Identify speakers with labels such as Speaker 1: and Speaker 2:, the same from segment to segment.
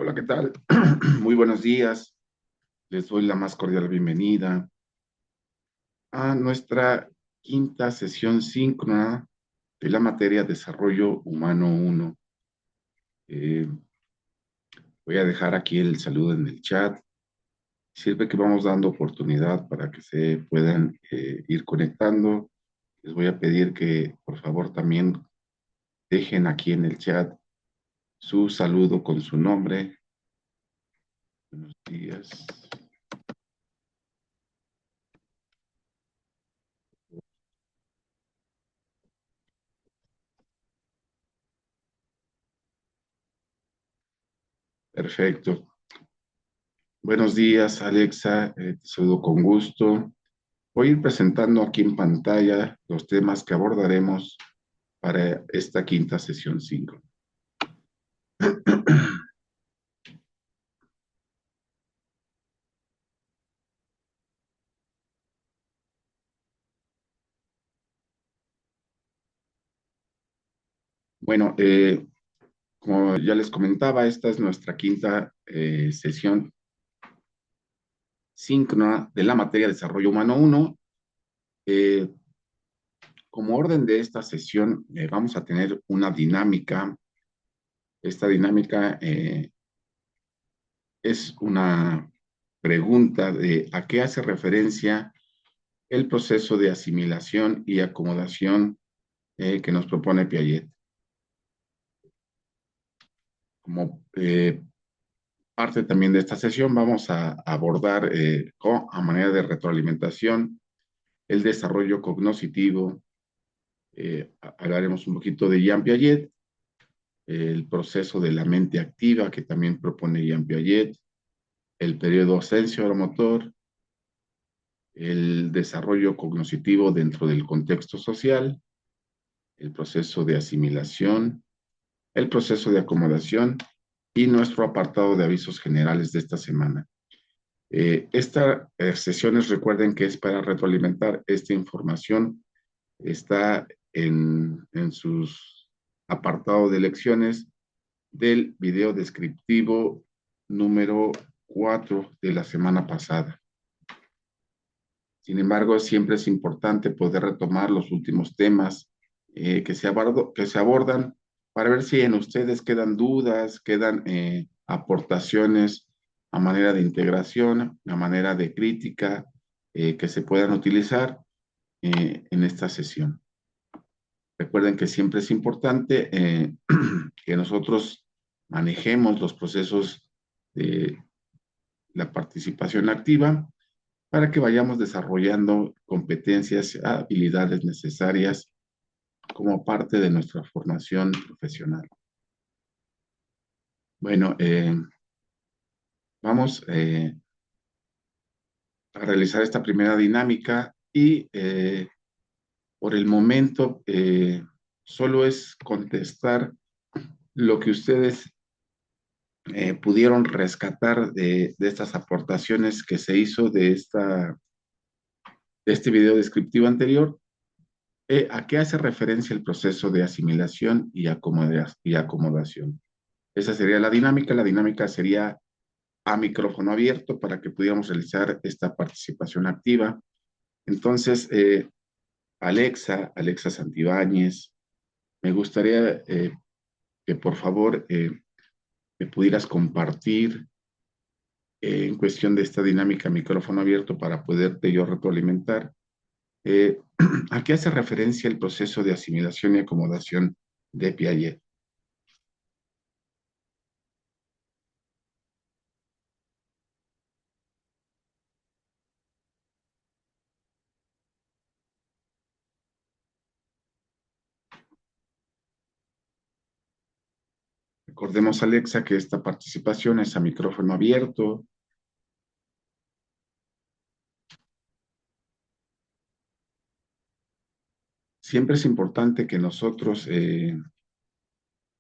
Speaker 1: Hola, ¿qué tal? Muy buenos días. Les doy la más cordial bienvenida a nuestra quinta sesión síncrona de la materia Desarrollo Humano 1. Eh, Voy a dejar aquí el saludo en el chat. Sirve que vamos dando oportunidad para que se puedan ir conectando. Les voy a pedir que por favor también dejen aquí en el chat su saludo con su nombre. Buenos días. Perfecto. Buenos días, Alexa. Te saludo con gusto. Voy a ir presentando aquí en pantalla los temas que abordaremos para esta quinta sesión 5. Bueno, como ya les comentaba, esta es nuestra quinta sesión síncrona de la materia Desarrollo Humano 1. Eh, Como orden de esta sesión, vamos a tener una dinámica. Esta dinámica es una pregunta de a qué hace referencia el proceso de asimilación y acomodación que nos propone Piaget. Como parte también de esta sesión, vamos a abordar a manera de retroalimentación el desarrollo cognoscitivo. Hablaremos un poquito de Jean Piaget, el proceso de la mente activa que también propone Jean Piaget, el periodo sensomotor, el desarrollo cognoscitivo dentro del contexto social, el proceso de asimilación, el proceso de acomodación y nuestro apartado de avisos generales de esta semana. Estas sesiones, recuerden que es para retroalimentar esta información, está en sus apartados de lecciones del video descriptivo número 4 de la semana pasada. Sin embargo, siempre es importante poder retomar los últimos temas que se abordan para ver si en ustedes quedan dudas, quedan aportaciones a manera de integración, a manera de crítica que se puedan utilizar en esta sesión. Recuerden que siempre es importante que nosotros manejemos los procesos de la participación activa para que vayamos desarrollando competencias, habilidades necesarias como parte de nuestra formación profesional. Bueno, vamos a realizar esta primera dinámica y por el momento solo es contestar lo que ustedes pudieron rescatar de estas aportaciones que se hizo de este video descriptivo anterior. ¿A qué hace referencia el proceso de asimilación y acomodación? Esa sería la dinámica. La dinámica sería a micrófono abierto para que pudiéramos realizar esta participación activa. Entonces, Alexa Santibáñez, me gustaría que por favor me pudieras compartir en cuestión de esta dinámica a micrófono abierto para poderte yo retroalimentar. Eh, ¿A qué hace referencia el proceso de asimilación y acomodación de Piaget? Recordemos, Alexa, que esta participación es a micrófono abierto. Siempre es importante que nosotros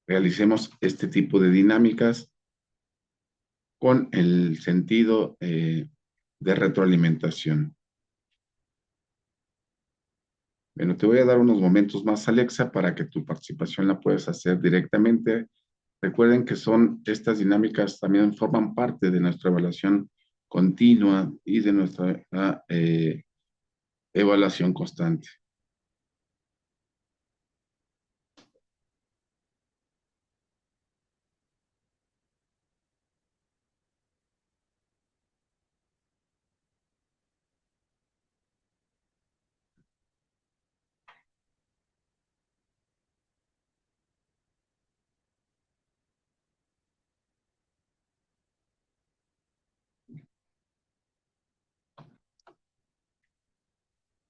Speaker 1: realicemos este tipo de dinámicas con el sentido de retroalimentación. Bueno, te voy a dar unos momentos más, Alexa, para que tu participación la puedas hacer directamente Recuerden que estas dinámicas también forman parte de nuestra evaluación continua y de nuestra evaluación constante.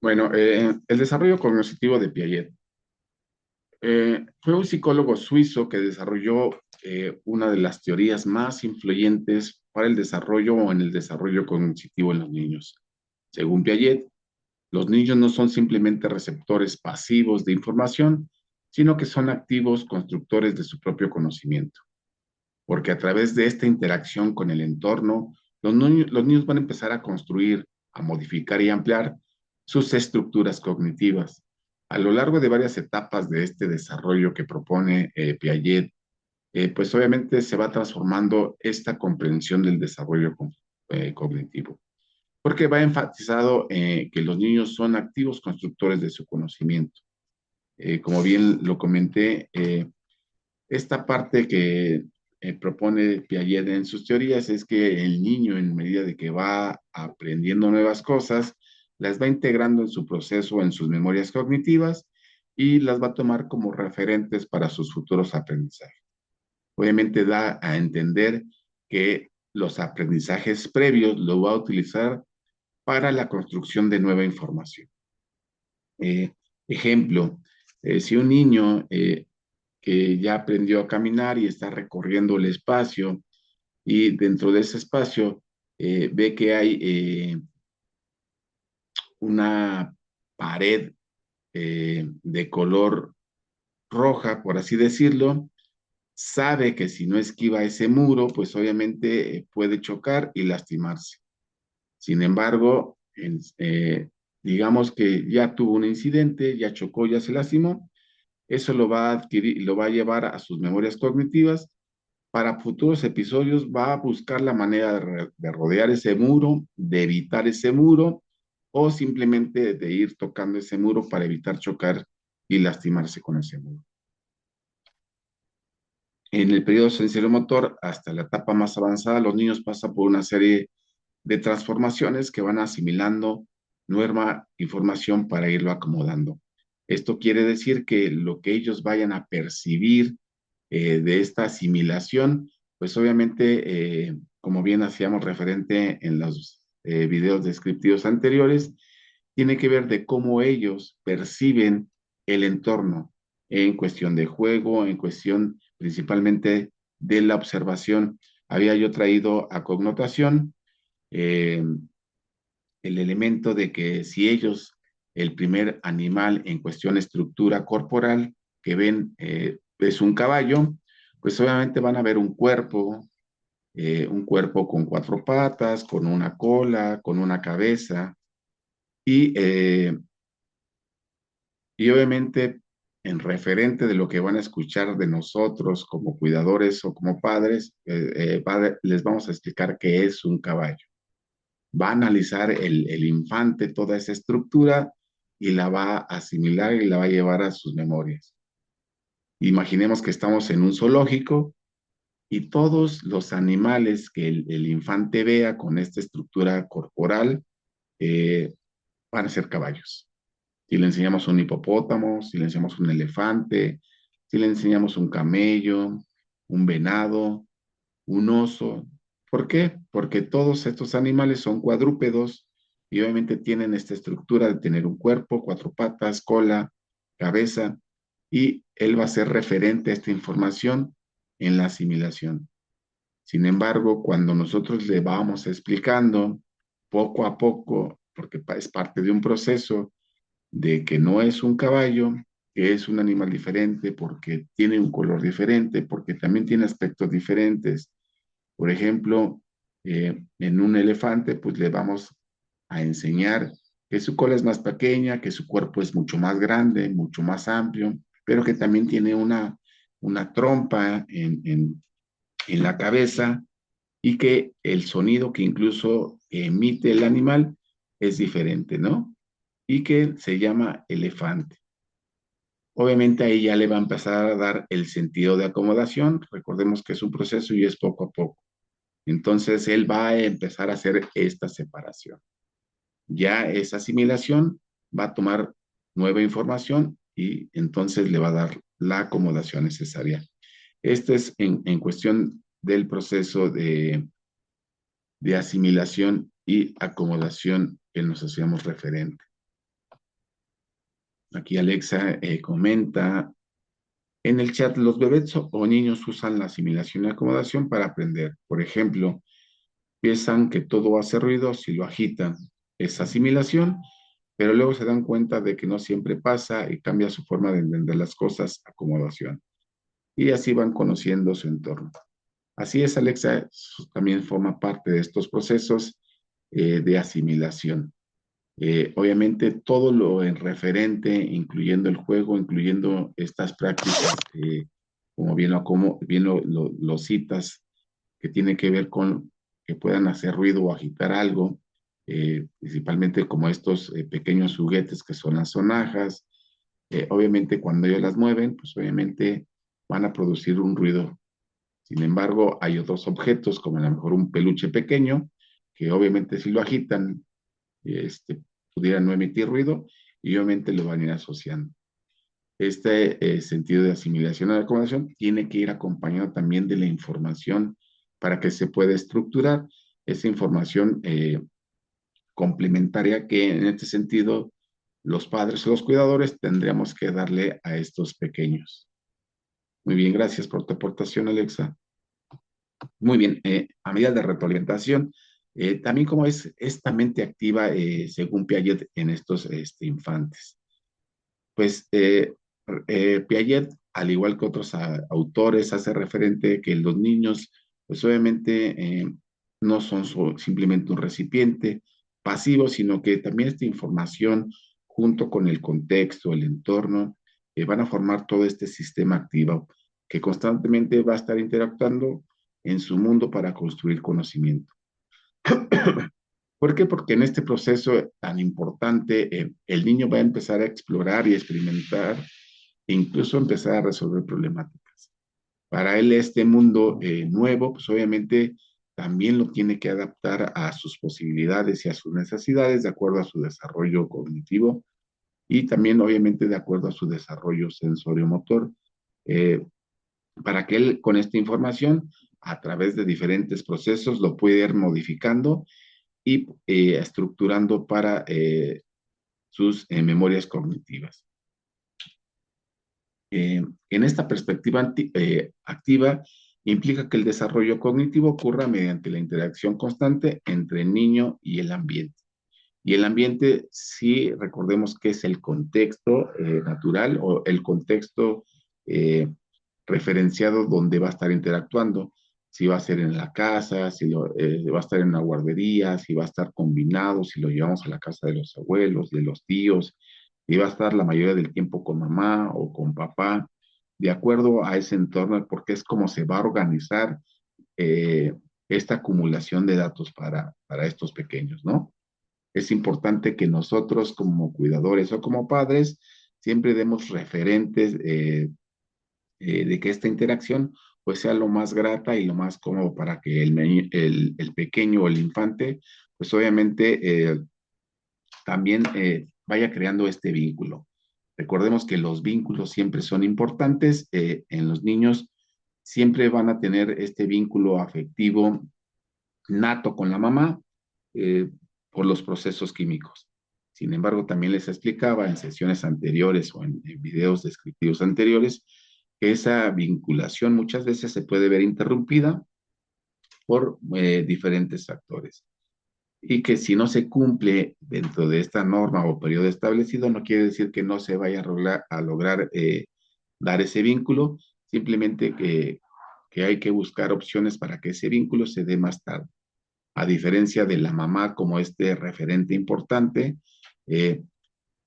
Speaker 1: Bueno, el desarrollo cognitivo de Piaget. Fue un psicólogo suizo que desarrolló una de las teorías más influyentes para el desarrollo o en el desarrollo cognitivo en los niños. Según Piaget, los niños no son simplemente receptores pasivos de información, sino que son activos constructores de su propio conocimiento, porque a través de esta interacción con el entorno, los niños van a empezar a construir, a modificar y ampliar sus estructuras cognitivas. A lo largo de varias etapas de este desarrollo que propone Piaget, pues obviamente se va transformando esta comprensión del desarrollo cognitivo, porque va enfatizado que los niños son activos constructores de su conocimiento. Como bien lo comenté, esta parte que propone Piaget en sus teorías es que el niño, en medida de que va aprendiendo nuevas cosas, las va integrando en su proceso, en sus memorias cognitivas y las va a tomar como referentes para sus futuros aprendizajes. Obviamente da a entender que los aprendizajes previos lo va a utilizar para la construcción de nueva información. Ejemplo, si un niño que ya aprendió a caminar y está recorriendo el espacio y dentro de ese espacio ve que hay una pared de color roja, por así decirlo, sabe que si no esquiva ese muro, pues obviamente puede chocar y lastimarse. Sin embargo, digamos que ya tuvo un incidente, ya chocó, ya se lastimó, eso lo va a adquirir, lo va a llevar a sus memorias cognitivas. Para futuros episodios va a buscar la manera de rodear ese muro, de evitar ese muro o simplemente de ir tocando ese muro para evitar chocar y lastimarse con ese muro. En el periodo sensorio-motor, hasta la etapa más avanzada, los niños pasan por una serie de transformaciones que van asimilando nueva información para irlo acomodando. Esto quiere decir que lo que ellos vayan a percibir de esta asimilación, pues obviamente, como bien hacíamos referente en los videos descriptivos anteriores, tiene que ver de cómo ellos perciben el entorno en cuestión de juego, en cuestión principalmente de la observación. Había yo traído a connotación eh, el elemento de que si ellos, el primer animal en cuestión de estructura corporal que ven es un caballo, pues obviamente van a ver un cuerpo con cuatro patas, con una cola, con una cabeza, y, eh, y obviamente en referente de lo que van a escuchar de nosotros como cuidadores o como padres, les vamos a explicar qué es un caballo. Va a analizar el infante toda esa estructura y la va a asimilar y la va a llevar a sus memorias. Imaginemos que estamos en un zoológico y todos los animales que el infante vea con esta estructura corporal eh, van a ser caballos. Si le enseñamos un hipopótamo, si le enseñamos un elefante, si le enseñamos un camello, un venado, un oso. ¿Por qué? Porque todos estos animales son cuadrúpedos y obviamente tienen esta estructura de tener un cuerpo, cuatro patas, cola, cabeza, y él va a ser referente a esta información en la asimilación. Sin embargo, cuando nosotros le vamos explicando poco a poco, porque es parte de un proceso de que no es un caballo, que es un animal diferente, porque tiene un color diferente, porque también tiene aspectos diferentes. Por ejemplo, en un elefante, pues le vamos a enseñar que su cola es más pequeña, que su cuerpo es mucho más grande, mucho más amplio, pero que también tiene una una trompa en la cabeza y que el sonido que incluso emite el animal es diferente, ¿no? Y que se llama elefante. Obviamente ahí ya le va a empezar a dar el sentido de acomodación. Recordemos que es un proceso y es poco a poco. Entonces él va a empezar a hacer esta separación. Ya esa asimilación va a tomar nueva información y entonces le va a dar la acomodación necesaria. Este es en cuestión del proceso de asimilación y acomodación que nos hacíamos referente. Aquí Alexa comenta, en el chat, los bebés o niños usan la asimilación y acomodación para aprender. Por ejemplo, piensan que todo hace ruido si lo agitan. Es asimilación, pero luego se dan cuenta de que no siempre pasa y cambia su forma de entender las cosas, acomodación. Y así van conociendo su entorno. Así es, Alexa también forma parte de estos procesos de asimilación. Obviamente todo lo en referente, incluyendo el juego, incluyendo estas prácticas, como bien lo citas, que tiene que ver con que puedan hacer ruido o agitar algo, principalmente como estos pequeños juguetes que son las sonajas. Obviamente cuando ellos las mueven, pues obviamente van a producir un ruido. Sin embargo, hay otros objetos, como a lo mejor un peluche pequeño, que obviamente si lo agitan, pudieran no emitir ruido y obviamente lo van a ir asociando. Este sentido de asimilación o de acomodación tiene que ir acompañado también de la información para que se pueda estructurar esa información complementaria que en este sentido los padres o los cuidadores tendríamos que darle a estos pequeños. Muy bien, gracias por tu aportación, Alexa. Muy bien, a medida de retroalimentación, también como es esta mente activa, según Piaget, en estos infantes. Pues Piaget, al igual que otros autores, hace referente que los niños, pues obviamente no son simplemente un recipiente pasivo, sino que también esta información, junto con el contexto, el entorno, van a formar todo este sistema activo que constantemente va a estar interactuando en su mundo para construir conocimiento. ¿Por qué? Porque en este proceso tan importante, el niño va a empezar a explorar y experimentar e incluso empezar a resolver problemáticas. Para él este mundo nuevo, pues obviamente también lo tiene que adaptar a sus posibilidades y a sus necesidades de acuerdo a su desarrollo cognitivo y también obviamente de acuerdo a su desarrollo sensorio-motor, eh, para que él con esta información, a través de diferentes procesos, lo pueda ir modificando y estructurando para sus memorias cognitivas. En esta perspectiva activa, implica que el desarrollo cognitivo ocurra mediante la interacción constante entre el niño y el ambiente. Y el ambiente, sí, recordemos que es el contexto natural o el contexto referenciado donde va a estar interactuando. Si va a ser en la casa, si va a estar en una guardería, si va a estar combinado, si lo llevamos a la casa de los abuelos, de los tíos, si va a estar la mayoría del tiempo con mamá o con papá, de acuerdo a ese entorno, porque es como se va a organizar eh, esta acumulación de datos para estos pequeños, ¿no? Es importante que nosotros como cuidadores o como padres siempre demos referentes de que esta interacción pues sea lo más grata y lo más cómodo para que el pequeño o el infante pues obviamente también vaya creando este vínculo. Recordemos que los vínculos siempre son importantes. En los niños siempre van a tener este vínculo afectivo nato con la mamá eh, por los procesos químicos. Sin embargo, también les explicaba en sesiones anteriores o en videos descriptivos anteriores que esa vinculación muchas veces se puede ver interrumpida por diferentes factores y que si no se cumple dentro de esta norma o periodo establecido, no quiere decir que no se vaya a lograr dar ese vínculo, simplemente que hay que buscar opciones para que ese vínculo se dé más tarde. A diferencia de la mamá como este referente importante, eh,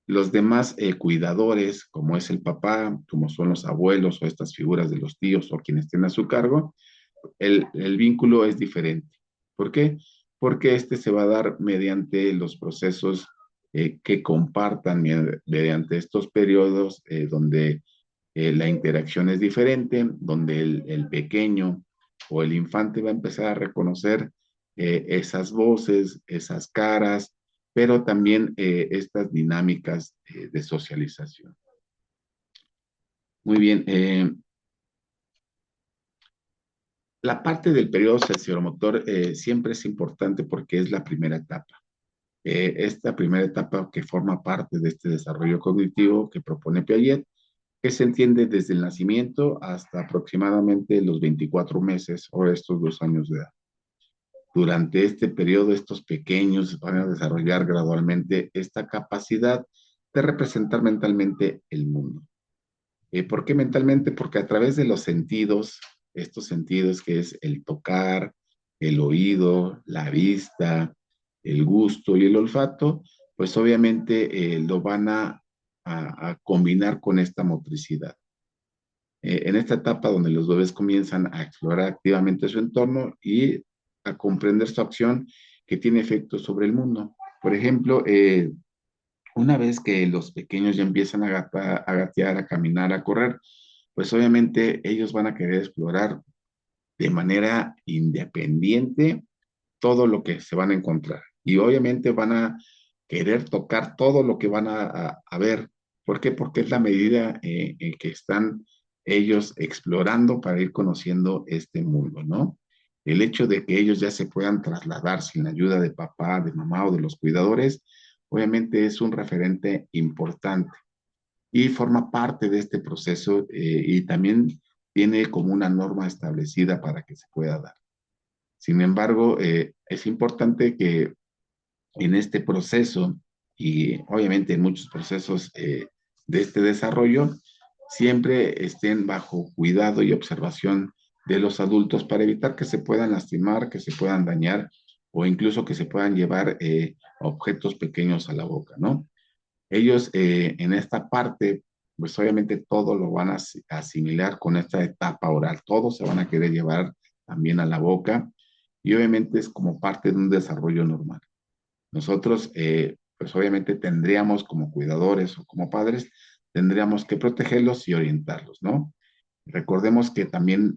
Speaker 1: Los demás cuidadores, como es el papá, como son los abuelos o estas figuras de los tíos o quienes estén a su cargo, el vínculo es diferente. ¿Por qué? Porque este se va a dar mediante los procesos que compartan mediante estos periodos donde la interacción es diferente, donde el pequeño o el infante va a empezar a reconocer esas voces, esas caras, pero también estas dinámicas de socialización. Muy bien, la parte del periodo sensoromotor siempre es importante porque es la primera etapa. Esta primera etapa que forma parte de este desarrollo cognitivo que propone Piaget, que se entiende desde el nacimiento hasta aproximadamente los 24 meses o estos 2 años de edad. Durante este periodo, estos pequeños van a desarrollar gradualmente esta capacidad de representar mentalmente el mundo. ¿Por qué mentalmente? Porque a través de los sentidos, estos sentidos que es el tocar, el oído, la vista, el gusto y el olfato, pues obviamente lo van a combinar con esta motricidad. En esta etapa donde los bebés comienzan a explorar activamente su entorno y a comprender su acción que tiene efectos sobre el mundo. Por ejemplo, una vez que los pequeños ya empiezan a gatear, a caminar, a correr, pues obviamente ellos van a querer explorar de manera independiente todo lo que se van a encontrar. Y obviamente van a querer tocar todo lo que van a ver. ¿Por qué? Porque es la medida en que están ellos explorando para ir conociendo este mundo, ¿no? El hecho de que ellos ya se puedan trasladar sin la ayuda de papá, de mamá o de los cuidadores, obviamente es un referente importante y forma parte de este proceso y también tiene como una norma establecida para que se pueda dar. Sin embargo, es importante que en este proceso y obviamente en muchos procesos de este desarrollo, siempre estén bajo cuidado y observación de los adultos para evitar que se puedan lastimar, que se puedan dañar o incluso que se puedan llevar objetos pequeños a la boca, ¿no? Ellos en esta parte, pues obviamente todo lo van a asimilar con esta etapa oral, todo se van a querer llevar también a la boca y obviamente es como parte de un desarrollo normal. Nosotros, pues obviamente tendríamos como cuidadores o como padres, tendríamos que protegerlos y orientarlos, ¿no? Recordemos que también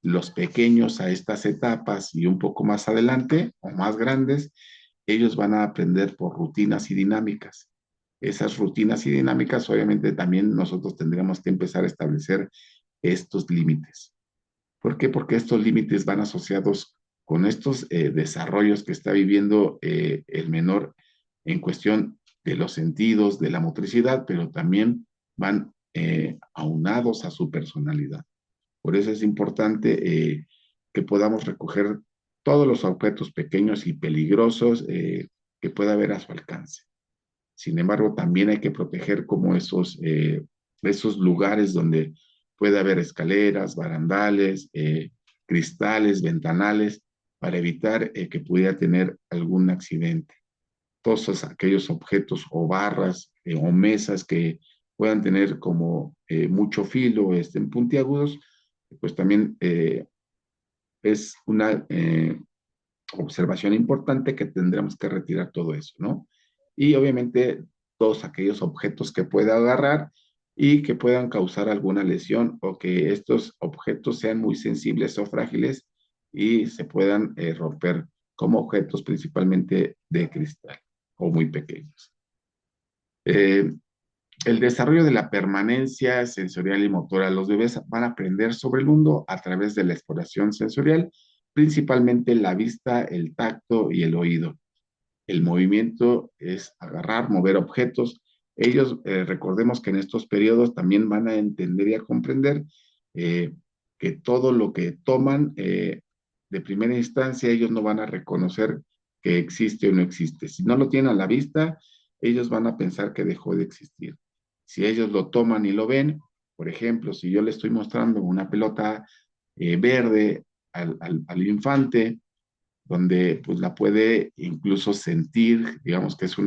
Speaker 1: los pequeños a estas etapas y un poco más adelante o más grandes, ellos van a aprender por rutinas y dinámicas. Esas rutinas y dinámicas, obviamente también nosotros tendríamos que empezar a establecer estos límites. ¿Por qué? Porque estos límites van asociados con estos desarrollos que está viviendo el menor en cuestión de los sentidos, de la motricidad, pero también van aunados a su personalidad. Por eso es importante que podamos recoger todos los objetos pequeños y peligrosos que pueda haber a su alcance. Sin embargo, también hay que proteger como esos lugares donde puede haber escaleras, barandales, cristales, ventanales, para evitar que pudiera tener algún accidente. Todos aquellos objetos o barras o mesas que puedan tener como mucho filo, estén puntiagudos, pues también es una observación importante que tendremos que retirar todo eso, ¿no? Y obviamente todos aquellos objetos que pueda agarrar y que puedan causar alguna lesión o que estos objetos sean muy sensibles o frágiles y se puedan romper como objetos principalmente de cristal o muy pequeños. Eh, el desarrollo de la permanencia sensorial y motora. Los bebés van a aprender sobre el mundo a través de la exploración sensorial, principalmente la vista, el tacto y el oído. El movimiento es agarrar, mover objetos. Ellos, recordemos que en estos periodos también van a entender y a comprender eh, que todo lo que toman de primera instancia, ellos no van a reconocer que existe o no existe. Si no lo tienen a la vista, ellos van a pensar que dejó de existir. Si ellos lo toman y lo ven, por ejemplo, si yo le estoy mostrando una pelota verde al infante, donde pues la puede incluso sentir, digamos que es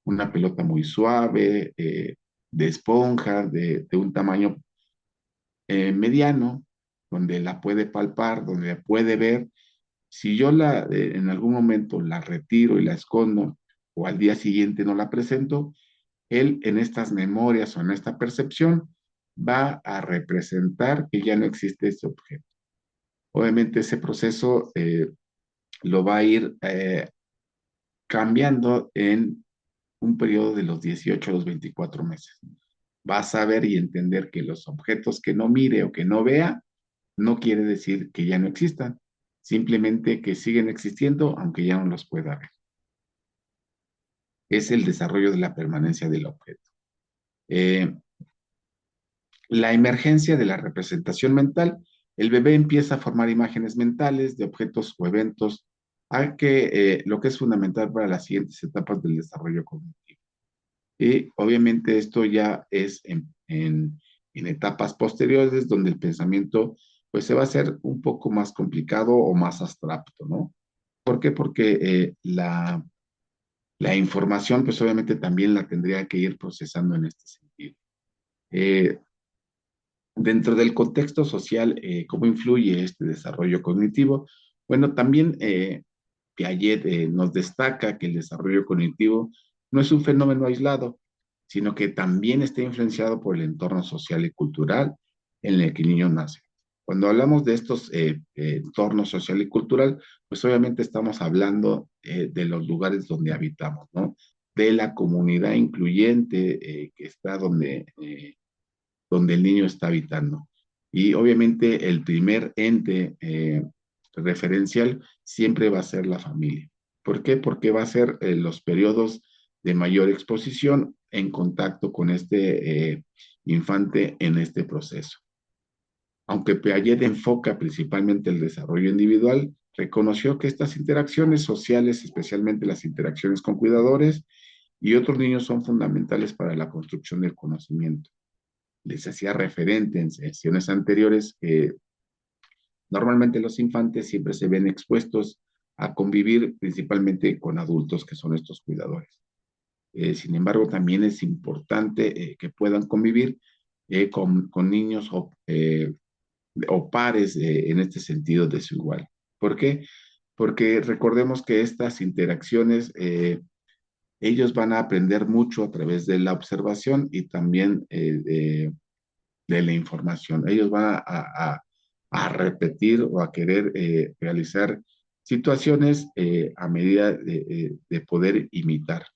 Speaker 1: una pelota muy suave, de esponja, de un tamaño mediano, donde la puede palpar, donde la puede ver. Si yo en algún momento la retiro y la escondo, o al día siguiente no la presento, él en estas memorias o en esta percepción va a representar que ya no existe ese objeto. Obviamente ese proceso lo va a ir cambiando en un periodo de los 18 a los 24 meses. Va a saber y entender que los objetos que no mire o que no vea no quiere decir que ya no existan, simplemente que siguen existiendo aunque ya no los pueda ver. Es el desarrollo de la permanencia del objeto. Eh, la emergencia de la representación mental, el bebé empieza a formar imágenes mentales de objetos o eventos, a que lo que es fundamental para las siguientes etapas del desarrollo cognitivo. Y obviamente esto ya es en etapas posteriores donde el pensamiento pues se va a hacer un poco más complicado o más abstracto, ¿no? ¿Por qué? Porque la información pues obviamente también la tendría que ir procesando en este sentido. Eh, Dentro del contexto social, ¿cómo influye este desarrollo cognitivo? Bueno, también Piaget nos destaca que el desarrollo cognitivo no es un fenómeno aislado, sino que también está influenciado por el entorno social y cultural en el que el niño nace. Cuando hablamos de estos entornos social y cultural, pues obviamente estamos hablando de los lugares donde habitamos, ¿no? De la comunidad incluyente que está donde el niño está habitando. Y obviamente el primer ente referencial siempre va a ser la familia. ¿Por qué? Porque va a ser los periodos de mayor exposición en contacto con este infante en este proceso. Aunque Piaget enfoca principalmente el desarrollo individual, reconoció que estas interacciones sociales, especialmente las interacciones con cuidadores y otros niños, son fundamentales para la construcción del conocimiento. Les hacía referente en sesiones anteriores que normalmente los infantes siempre se ven expuestos a convivir principalmente con adultos que son estos cuidadores. Sin embargo, también es importante que puedan convivir con niños o pares en este sentido de su igual. ¿Por qué? Porque recordemos que estas interacciones, ellos van a aprender mucho a través de la observación y también de la información. Ellos van a repetir o a querer realizar situaciones a medida de poder imitar.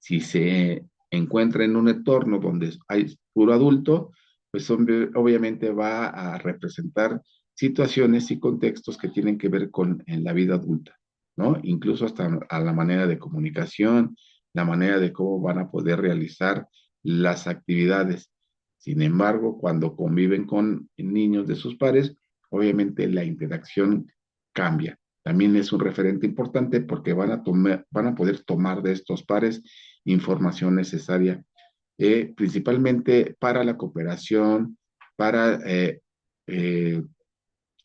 Speaker 1: Si se encuentra en un entorno donde hay puro adulto, pues obviamente va a representar situaciones y contextos que tienen que ver con en la vida adulta, ¿no? Incluso hasta a la manera de comunicación, la manera de cómo van a poder realizar las actividades. Sin embargo, cuando conviven con niños de sus pares, obviamente la interacción cambia. También es un referente importante porque van a poder tomar de estos pares información necesaria, principalmente para la cooperación, para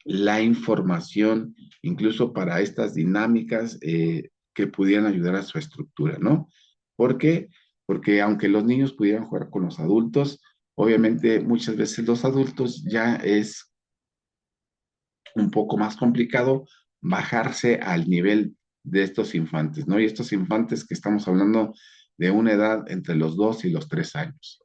Speaker 1: la información, incluso para estas dinámicas que pudieran ayudar a su estructura, ¿no? ¿Por qué? Porque aunque los niños pudieran jugar con los adultos, obviamente muchas veces los adultos ya es un poco más complicado bajarse al nivel de estos infantes, ¿no? Y estos infantes que estamos hablando de una edad entre los 2 y los 3 años.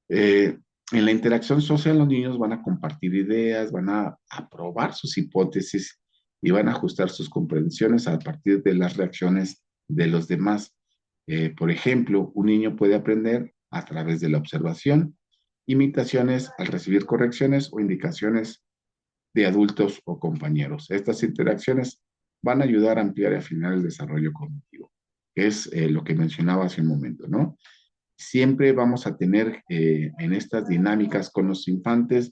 Speaker 1: En la interacción social los niños van a compartir ideas, van a probar sus hipótesis y van a ajustar sus comprensiones a partir de las reacciones de los demás. Por ejemplo, un niño puede aprender a través de la observación, imitaciones al recibir correcciones o indicaciones de adultos o compañeros. Estas interacciones van a ayudar a ampliar y afinar el desarrollo cognitivo, que es lo que mencionaba hace un momento, ¿no? Siempre vamos a tener en estas dinámicas con los infantes,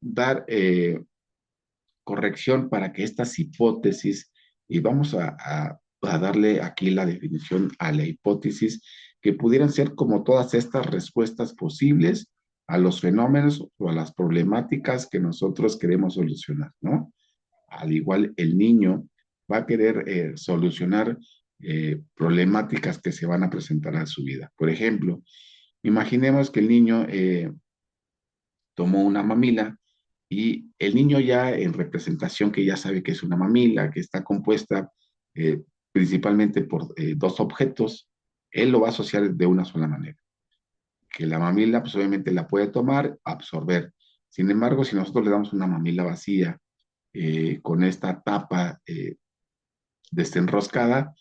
Speaker 1: dar corrección para que estas hipótesis, y vamos a darle aquí la definición a la hipótesis, que pudieran ser como todas estas respuestas posibles a los fenómenos o a las problemáticas que nosotros queremos solucionar, ¿no? Al igual el niño va a querer solucionar problemáticas que se van a presentar a su vida. Por ejemplo, imaginemos que el niño tomó una mamila y el niño ya en representación que ya sabe que es una mamila, que está compuesta eh, principalmente por dos objetos, él lo va a asociar de una sola manera. Que la mamila, pues obviamente la puede tomar, absorber. Sin embargo, si nosotros le damos una mamila vacía con esta tapa desenroscada,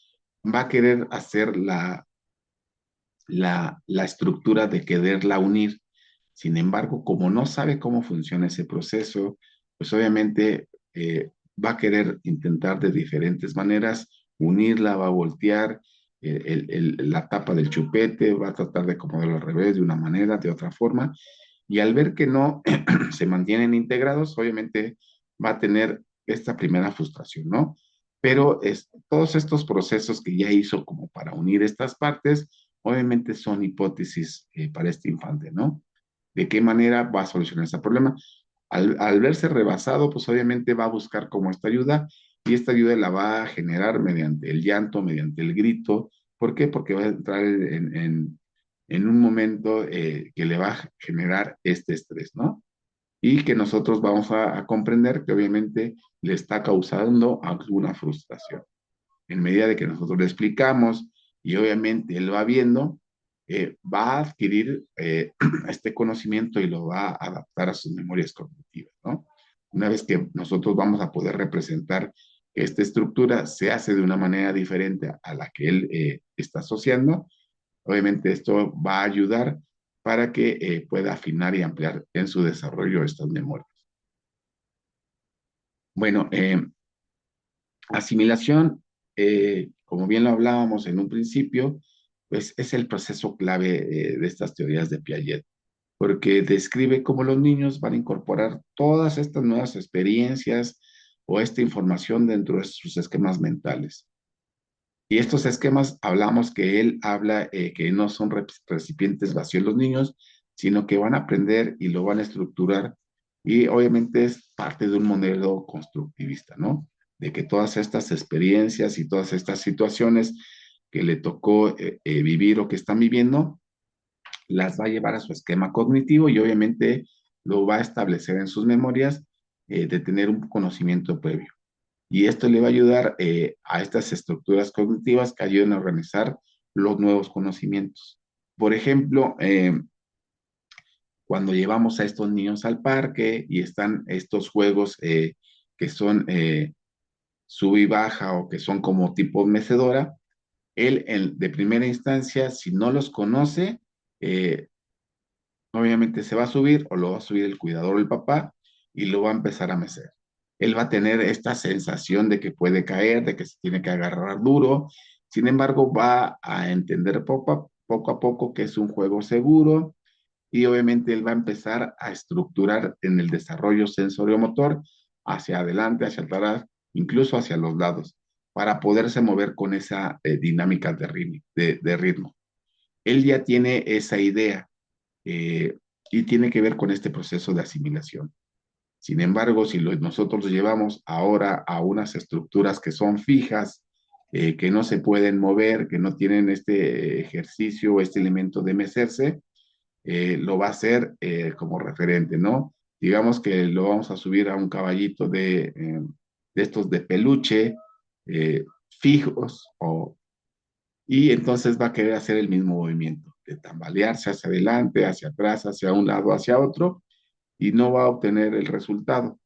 Speaker 1: va a querer hacer la estructura de quererla unir. Sin embargo, como no sabe cómo funciona ese proceso, pues obviamente va a querer intentar de diferentes maneras unirla, va a voltear la tapa del chupete, va a tratar de acomodarlo al revés de una manera, de otra forma, y al ver que no se mantienen integrados, obviamente va a tener esta primera frustración, ¿no? Pero todos estos procesos que ya hizo como para unir estas partes, obviamente son hipótesis para este infante, ¿no? ¿De qué manera va a solucionar ese problema? Al verse rebasado, pues obviamente va a buscar como esta ayuda y esta ayuda la va a generar mediante el llanto, mediante el grito. ¿Por qué? Porque va a entrar en un momento que le va a generar este estrés, ¿no? Y que nosotros vamos a comprender que obviamente le está causando alguna frustración. En medida de que nosotros le explicamos y obviamente él va viendo, va a adquirir este conocimiento y lo va a adaptar a sus memorias cognitivas, ¿no? Una vez que nosotros vamos a poder representar que esta estructura se hace de una manera diferente a la que él está asociando, obviamente esto va a ayudar para que pueda afinar y ampliar en su desarrollo estas memorias. Bueno, asimilación, como bien lo hablábamos en un principio, pues es el proceso clave de estas teorías de Piaget, porque describe cómo los niños van a incorporar todas estas nuevas experiencias o esta información dentro de sus esquemas mentales. Y estos esquemas hablamos que él habla que no son recipientes vacíos los niños, sino que van a aprender y lo van a estructurar. Y obviamente es parte de un modelo constructivista, ¿no? De que todas estas experiencias y todas estas situaciones que le tocó vivir o que están viviendo, las va a llevar a su esquema cognitivo y obviamente lo va a establecer en sus memorias de tener un conocimiento previo. Y esto le va a ayudar a estas estructuras cognitivas que ayuden a organizar los nuevos conocimientos. Por ejemplo, cuando llevamos a estos niños al parque y están estos juegos que son sub y baja o que son como tipo mecedora, él de primera instancia, si no los conoce, eh, obviamente se va a subir o lo va a subir el cuidador o el papá y lo va a empezar a mecer. Él va a tener esta sensación de que puede caer, de que se tiene que agarrar duro. Sin embargo, va a entender poco a poco que es un juego seguro y obviamente él va a empezar a estructurar en el desarrollo sensorio-motor hacia adelante, hacia atrás, incluso hacia los lados, para poderse mover con esa dinámica de ritmo. Él ya tiene esa idea eh, y tiene que ver con este proceso de asimilación. Sin embargo, si nosotros lo llevamos ahora a unas estructuras que son fijas, que no se pueden mover, que no tienen este ejercicio o este elemento de mecerse, lo va a hacer como referente, ¿no? Digamos que lo vamos a subir a un caballito de estos de peluche, fijos, y entonces va a querer hacer el mismo movimiento, de tambalearse hacia adelante, hacia atrás, hacia un lado, hacia otro, y no va a obtener el resultado.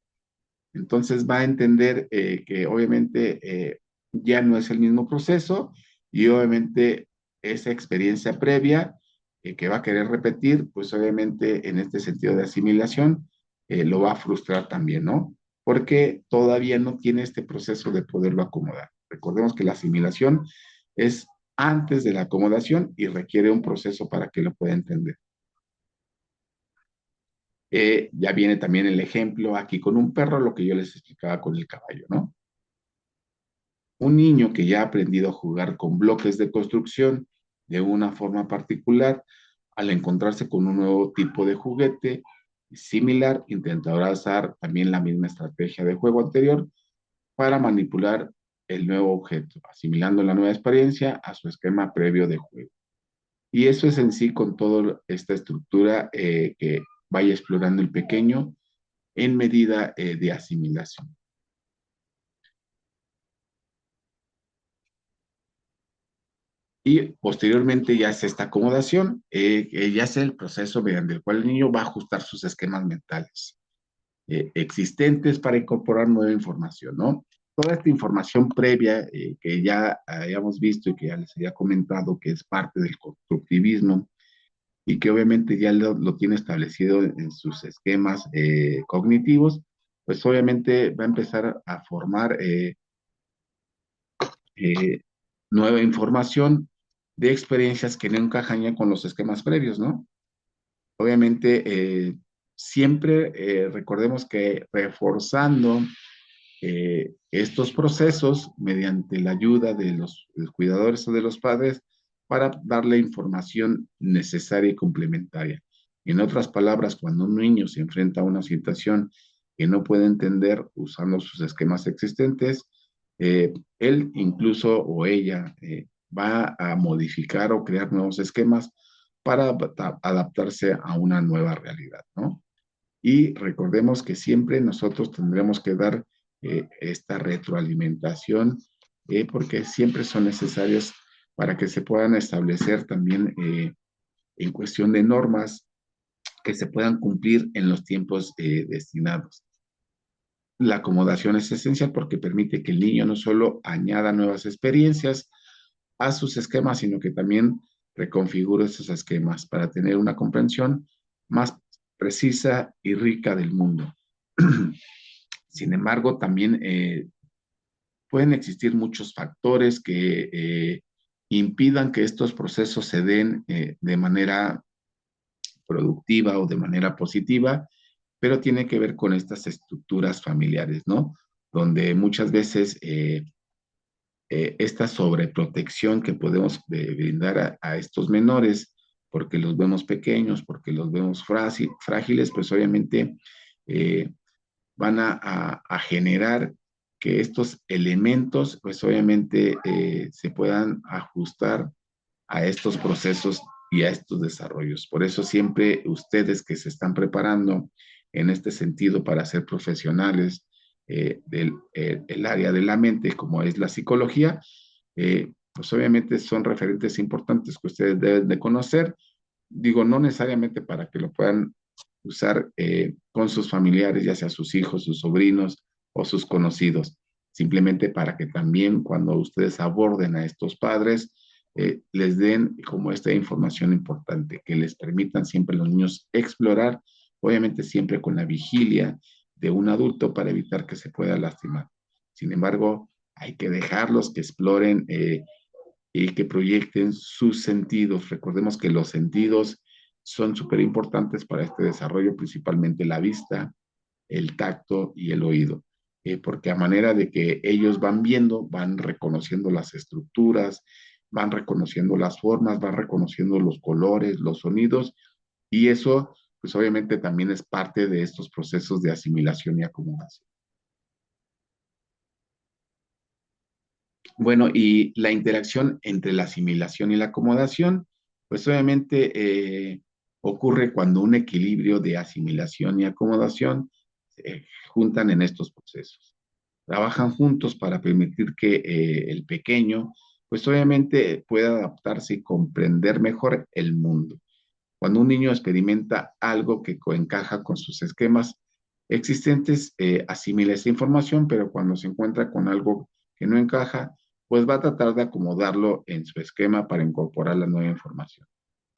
Speaker 1: Entonces va a entender que obviamente ya no es el mismo proceso y obviamente esa experiencia previa que va a querer repetir, pues obviamente en este sentido de asimilación lo va a frustrar también, ¿no? Porque todavía no tiene este proceso de poderlo acomodar. Recordemos que la asimilación es antes de la acomodación y requiere un proceso para que lo pueda entender. Ya viene también el ejemplo aquí con un perro, lo que yo les explicaba con el caballo, ¿no? Un niño que ya ha aprendido a jugar con bloques de construcción de una forma particular, al encontrarse con un nuevo tipo de juguete similar, intentará usar también la misma estrategia de juego anterior para manipular el nuevo objeto, asimilando la nueva experiencia a su esquema previo de juego. Y eso es en sí con toda esta estructura que vaya explorando el pequeño en medida de asimilación. Y posteriormente ya es esta acomodación, que ya es el proceso mediante el cual el niño va a ajustar sus esquemas mentales existentes para incorporar nueva información, ¿no? Toda esta información previa que ya hayamos visto y que ya les había comentado que es parte del constructivismo y que obviamente ya lo tiene establecido en sus esquemas cognitivos, pues obviamente va a empezar a formar eh, nueva información de experiencias que no encajan ya con los esquemas previos, ¿no? Obviamente, siempre recordemos que reforzando estos procesos mediante la ayuda de los cuidadores o de los padres para darle información necesaria y complementaria. En otras palabras, cuando un niño se enfrenta a una situación que no puede entender usando sus esquemas existentes, él incluso o ella va a modificar o crear nuevos esquemas para adaptarse a una nueva realidad, ¿no? Y recordemos que siempre nosotros tendremos que dar esta retroalimentación porque siempre son necesarias para que se puedan establecer también en cuestión de normas que se puedan cumplir en los tiempos destinados. La acomodación es esencial porque permite que el niño no solo añada nuevas experiencias a sus esquemas, sino que también reconfigure esos esquemas para tener una comprensión más precisa y rica del mundo. Sin embargo, también pueden existir muchos factores que impidan que estos procesos se den de manera productiva o de manera positiva, pero tiene que ver con estas estructuras familiares, ¿no? Donde muchas veces esta sobreprotección que podemos brindar a estos menores, porque los vemos pequeños, porque los vemos frágiles, pues obviamente eh, van a generar que estos elementos, pues obviamente se puedan ajustar a estos procesos y a estos desarrollos. Por eso siempre ustedes que se están preparando en este sentido para ser profesionales del el área de la mente, como es la psicología, pues obviamente son referentes importantes que ustedes deben de conocer. Digo, no necesariamente para que lo puedan usar con sus familiares, ya sea sus hijos, sus sobrinos o sus conocidos, simplemente para que también cuando ustedes aborden a estos padres, les den como esta información importante, que les permitan siempre a los niños explorar, obviamente siempre con la vigilia de un adulto para evitar que se pueda lastimar. Sin embargo, hay que dejarlos que exploren y que proyecten sus sentidos. Recordemos que los sentidos son súper importantes para este desarrollo, principalmente la vista, el tacto y el oído, porque a manera de que ellos van viendo, van reconociendo las estructuras, van reconociendo las formas, van reconociendo los colores, los sonidos, y eso, pues obviamente también es parte de estos procesos de asimilación y acomodación. Bueno, y la interacción entre la asimilación y la acomodación, pues obviamente ocurre cuando un equilibrio de asimilación y acomodación se juntan en estos procesos. Trabajan juntos para permitir que el pequeño, pues obviamente pueda adaptarse y comprender mejor el mundo. Cuando un niño experimenta algo que coencaja con sus esquemas existentes, asimila esa información, pero cuando se encuentra con algo que no encaja, pues va a tratar de acomodarlo en su esquema para incorporar la nueva información.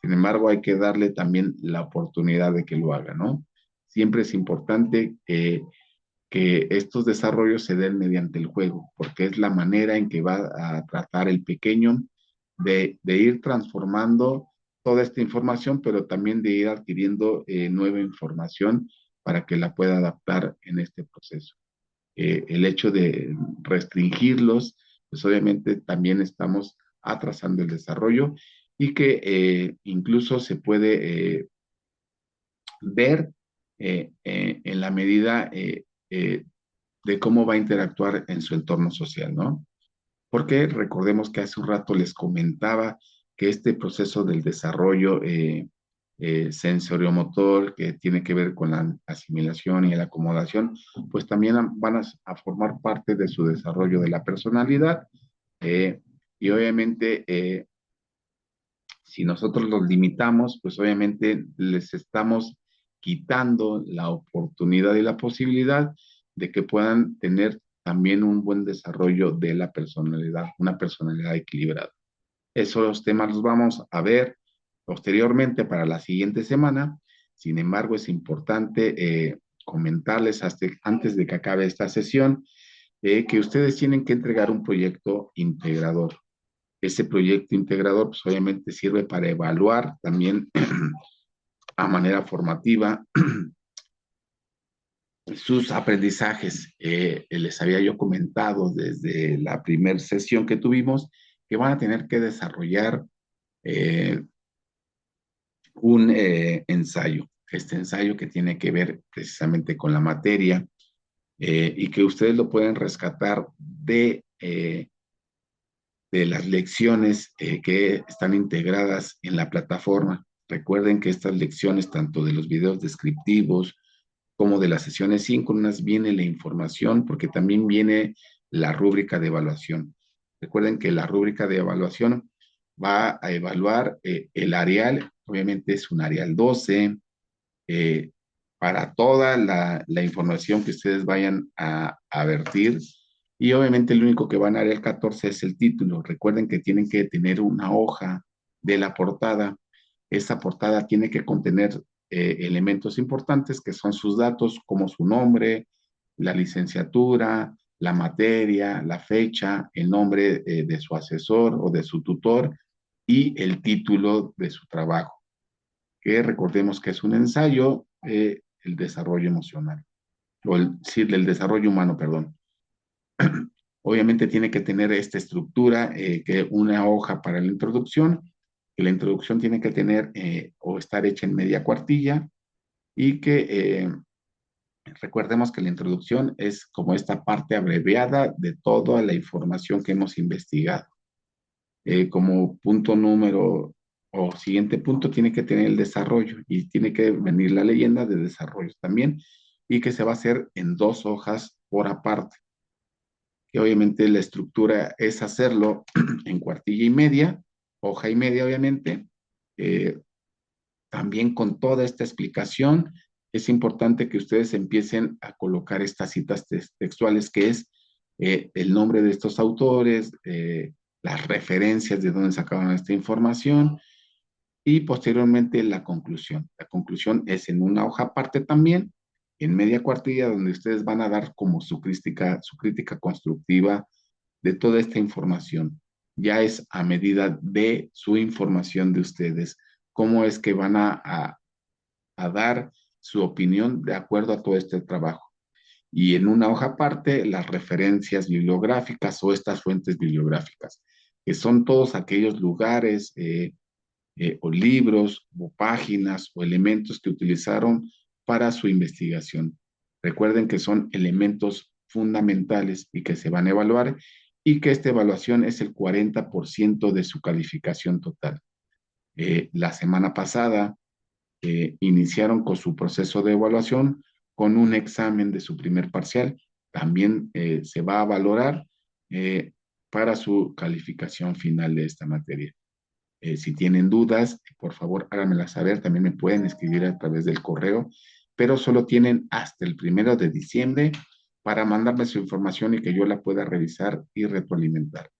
Speaker 1: Sin embargo, hay que darle también la oportunidad de que lo haga, ¿no? Siempre es importante que estos desarrollos se den mediante el juego, porque es la manera en que va a tratar el pequeño de ir transformando toda esta información, pero también de ir adquiriendo nueva información para que la pueda adaptar en este proceso. El hecho de restringirlos, pues obviamente también estamos atrasando el desarrollo y que incluso se puede ver en la medida de cómo va a interactuar en su entorno social, ¿no? porque recordemos que hace un rato les comentaba que este proceso del desarrollo sensoriomotor que tiene que ver con la asimilación y la acomodación, pues también van a formar parte de su desarrollo de la personalidad. Y obviamente, si nosotros los limitamos, pues obviamente les estamos quitando la oportunidad y la posibilidad de que puedan tener también un buen desarrollo de la personalidad, una personalidad equilibrada. Esos temas los vamos a ver posteriormente para la siguiente semana. Sin embargo, es importante comentarles antes de que acabe esta sesión que ustedes tienen que entregar un proyecto integrador. Ese proyecto integrador, pues obviamente sirve para evaluar también a manera formativa sus aprendizajes. Les había yo comentado desde la primera sesión que tuvimos que van a tener que desarrollar eh, un ensayo. Este ensayo que tiene que ver precisamente con la materia y que ustedes lo pueden rescatar de las lecciones que están integradas en la plataforma. Recuerden que estas lecciones, tanto de los videos descriptivos como de las sesiones síncronas, viene la información porque también viene la rúbrica de evaluación. Recuerden que la rúbrica de evaluación va a evaluar el Arial, obviamente es un Arial 12, eh, para toda la información que ustedes vayan a vertir. Y obviamente el único que van a dar el 14 es el título. Recuerden que tienen que tener una hoja de la portada. Esa portada tiene que contener elementos importantes que son sus datos, como su nombre, la licenciatura, la materia, la fecha, el nombre de su asesor o de su tutor y el título de su trabajo, que recordemos que es un ensayo, el desarrollo emocional, sí, del desarrollo humano, perdón. Obviamente tiene que tener esta estructura, que una hoja para la introducción, que la introducción tiene que tener o estar hecha en media cuartilla y que recordemos que la introducción es como esta parte abreviada de toda la información que hemos investigado. Como punto número o siguiente punto tiene que tener el desarrollo y tiene que venir la leyenda de desarrollo también y que se va a hacer en 2 hojas por aparte, que obviamente la estructura es hacerlo en cuartilla y media, hoja y media obviamente, eh, también con toda esta explicación. Es importante que ustedes empiecen a colocar estas citas textuales, que es el nombre de estos autores, las referencias de dónde sacaron esta información y posteriormente la conclusión. La conclusión es en una hoja aparte también, en media cuartilla, donde ustedes van a dar como su crítica constructiva de toda esta información. Ya es a medida de su información de ustedes, cómo es que van a dar su opinión de acuerdo a todo este trabajo. Y en una hoja aparte, las referencias bibliográficas o estas fuentes bibliográficas, que son todos aquellos lugares o libros o páginas o elementos que utilizaron para su investigación. Recuerden que son elementos fundamentales y que se van a evaluar y que esta evaluación es el 40% de su calificación total. La semana pasada iniciaron con su proceso de evaluación con un examen de su primer parcial. También se va a valorar para su calificación final de esta materia. Si tienen dudas, por favor, háganmelas saber. También me pueden escribir a través del correo, pero solo tienen hasta el 1 de diciembre para mandarme su información y que yo la pueda revisar y retroalimentar.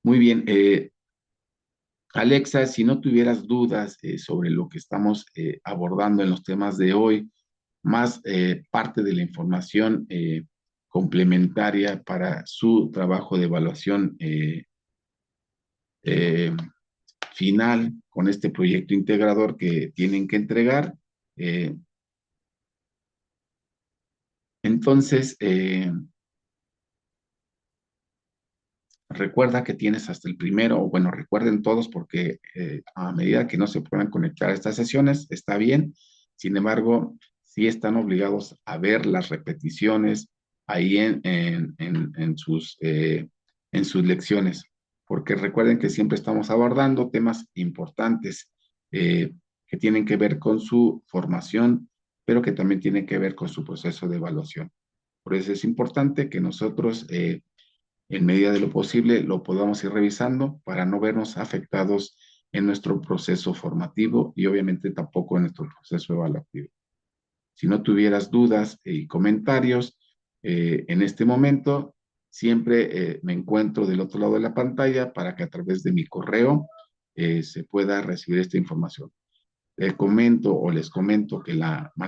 Speaker 1: Muy bien, Alexa, si no tuvieras dudas sobre lo que estamos abordando en los temas de hoy, más parte de la información complementaria para su trabajo de evaluación eh, final con este proyecto integrador que tienen que entregar. Eh, entonces, recuerda que tienes hasta el primero, o bueno, recuerden todos porque a medida que no se puedan conectar a estas sesiones, está bien. Sin embargo, sí están obligados a ver las repeticiones, ahí en sus lecciones, porque recuerden que siempre estamos abordando temas importantes eh, que tienen que ver con su formación, pero que también tienen que ver con su proceso de evaluación. Por eso es importante que nosotros, en medida de lo posible, lo podamos ir revisando para no vernos afectados en nuestro proceso formativo y obviamente tampoco en nuestro proceso evaluativo. Si no tuvieras dudas y comentarios, en este momento siempre me encuentro del otro lado de la pantalla para que a través de mi correo se pueda recibir esta información. Les comento que la manera